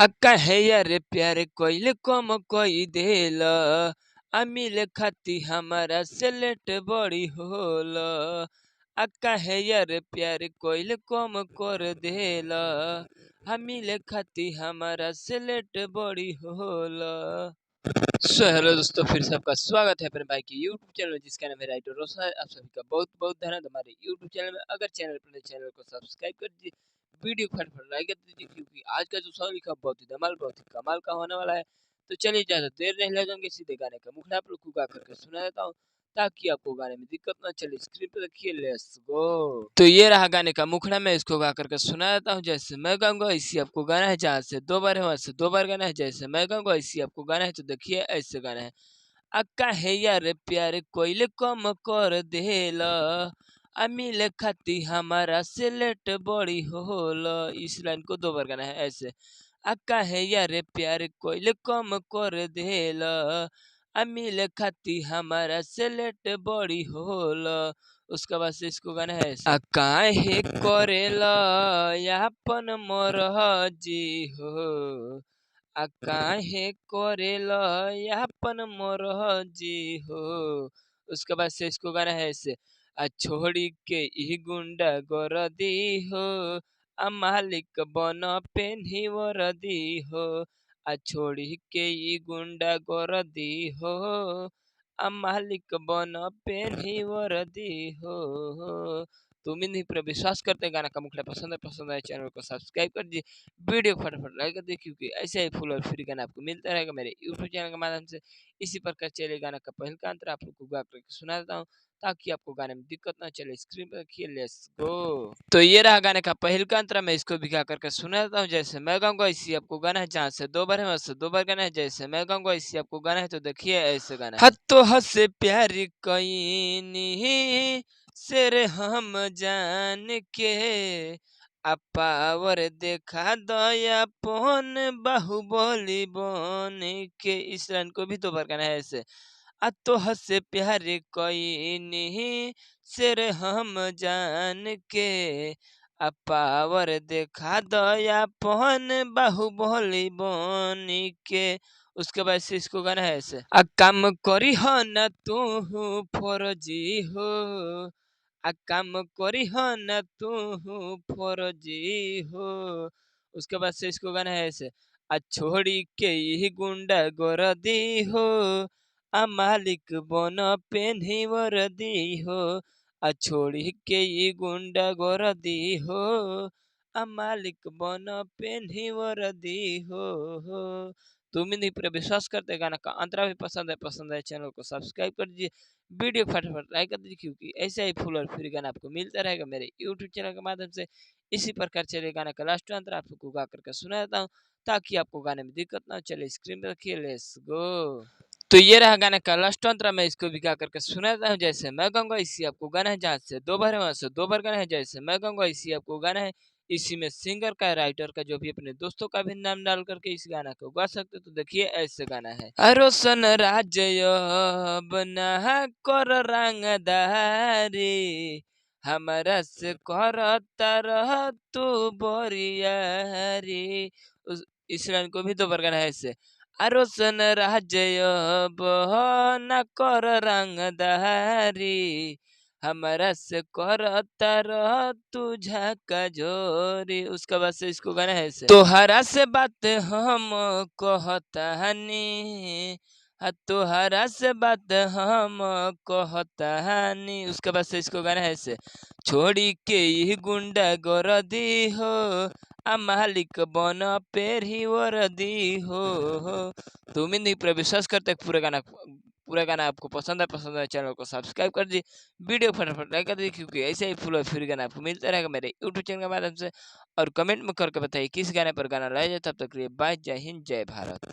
अक्का है यार प्यार कोइल कम कोई देल अमिल खाती हमारा सेलेट बड़ी होल। अक्का है यार प्यार कोइल कम कर देल अमिल खाती हमारा सेलेट बड़ी होल। सो हेलो दोस्तों, फिर से आपका स्वागत है अपने भाई के यूट्यूब चैनल में जिसका नाम है राइटर रोशन। आप सभी का बहुत बहुत धन्यवाद हमारे यूट्यूब चैनल में। अगर चैनल को सब्सक्राइब कर दीजिए, वीडियो फटाफट लाइक कर दीजिए, क्योंकि आज का जो सवाल लिखा बहुत ही धमाल बहुत ही कमाल का होने वाला है। तो चलिए ज़्यादा देर नहीं लगाएंगे, सीधे गाने का मुखड़ा आप लोग को गा करके सुना देता हूँ ताकि आपको गाने में दिक्कत ना चले। स्क्रीन पे देखिए, लेट्स गो। तो ये रहा गाने का मुखड़ा, मैं इसको गा करके सुना देता हूँ। जैसे मैं गाऊंगा इसी आपको गाना है, जहाँ से 2 बार है वहाँ से 2 बार गाना है। जैसे मैं गाऊंगा इसी आपको गाना है, तो देखिए ऐसे गाना है। अक्का है यार प्यार कोइल कम कर देला अमिल खाती हमारा सेलेट बड़ी होल। इस लाइन को 2 बार गाना है ऐसे। अक्का है यार प्यार कोइल कम कर देला अमिल खाती हमारा सेलेट बड़ी होल। उसके बाद से इसको गाना है ऐसे। अक्का है करेला यापन मरहजी हो काहे करेला यापन मरहजी हो। उसके बाद से इसको गाना है ऐसे। छोड़ी के ई गुंडा गरदी हो मालिक बन पेन्ही वरदी हो। छोड़ी के ई गुंडा गरदी हो मालिक बन पेन्ही वरदी हो। तुम इन पर विश्वास करते हैं, गाना का मुखड़ा पसंद है चैनल को सब्सक्राइब कर दीजिए, वीडियो को फटाफट लाइक कर दीजिए, क्योंकि ऐसे ही फुल और फ्री गाना आपको मिलता रहेगा मेरे यूट्यूब चैनल के माध्यम से। इसी प्रकार चले गाना का पहल का अंतर आप लोग को गा करके सुना देता हूँ ताकि आपको गाने में दिक्कत ना चले। स्क्रीन पर देखिए, लेट्स गो। तो ये रहा गाने का पहल का अंतरा, मैं इसको भी गा करके सुना देता हूँ। जैसे मैं गाऊंगा इसी आपको गाना है, जहाँ से 2 बार है वहाँ से 2 बार गाना है। जैसे मैं गाऊंगा इसी आपको गाना है, तो देखिए ऐसे गाना है। हत्तो हसे प्यार कईनी शेर हम जान के पावर देखा दया पन बाहुबली बन के। इस लाइन को भी 2 बार गाना है ऐसे। तो हसे प्यार कईनी शेर हम जान के पावर देखा दया पन बाहुबली बन के। उसके बाद से इसको गाना है ऐसे। काम करी हो न तू फौजी हो काम करी हो न तू फौजी हो। उसके बाद से इसको गाना है ऐसे। छोड़ी के ही गुंडा गोरदी हो मालिक बन पेन्ही वरदी हो। छोड़ी के ही गुंडा गोरदी हो मालिक बन पेन्ही वरदी हो। तुम इन्हीं पर विश्वास करते गाना का अंतरा भी पसंद है चैनल को सब्सक्राइब कर दीजिए, वीडियो फटाफट लाइक कर दीजिए, क्योंकि ऐसे ही फुल और फ्री गाना आपको मिलता रहेगा मेरे यूट्यूब चैनल के माध्यम से। इसी प्रकार चले गाना का लास्ट अंतर आप लोग को गा करके सुना देता हूँ ताकि आपको गाने में दिक्कत ना चले। स्क्रीन पर रखिए, लेट्स गो। तो ये रहा गाने का लास्ट अंतरा, मैं इसको भी गा करके सुना देता हूँ। जैसे मैं गाऊंगा इसी आपको गाना है, जहाँ से 2 बार है वहाँ से 2 बार गाना है। जैसे मैं गाऊंगा इसी आपको गाना है। इसी में सिंगर का राइटर का जो भी अपने दोस्तों का भी नाम डाल करके इस गाना को गा सकते, तो देखिए ऐसे गाना है। रोशन राज्य बना कर रंगदारी हमारा से करता रह तू बोरियारी। इस लाइन को भी 2 बार गाना है ऐसे। रोशन राज्य न कर रंगदारी हमारा से करता रह तू झाका जोरी। उसके बाद से इसको गाना है ऐसे। तोहरा से बात हम कहतानी तोहरा से बात हम कहतानी। उसके बाद से इसको गाना है ऐसे। छोड़ी के ही गुंडा गरदी हो मालिक बन पेरी वरदी हो। तुम इन्हीं पर विश्वास करते पूरा गाना आपको पसंद है चैनल को सब्सक्राइब कर दीजिए, वीडियो फटाफट लाइक कर दीजिए, क्योंकि ऐसे ही फुल और फ्री गाना आपको मिलता रहेगा मेरे यूट्यूब चैनल के माध्यम से। और कमेंट में करके बताइए किस गाने पर गाना लाया जाए। तब तक के लिए बाय, जय हिंद, जय भारत।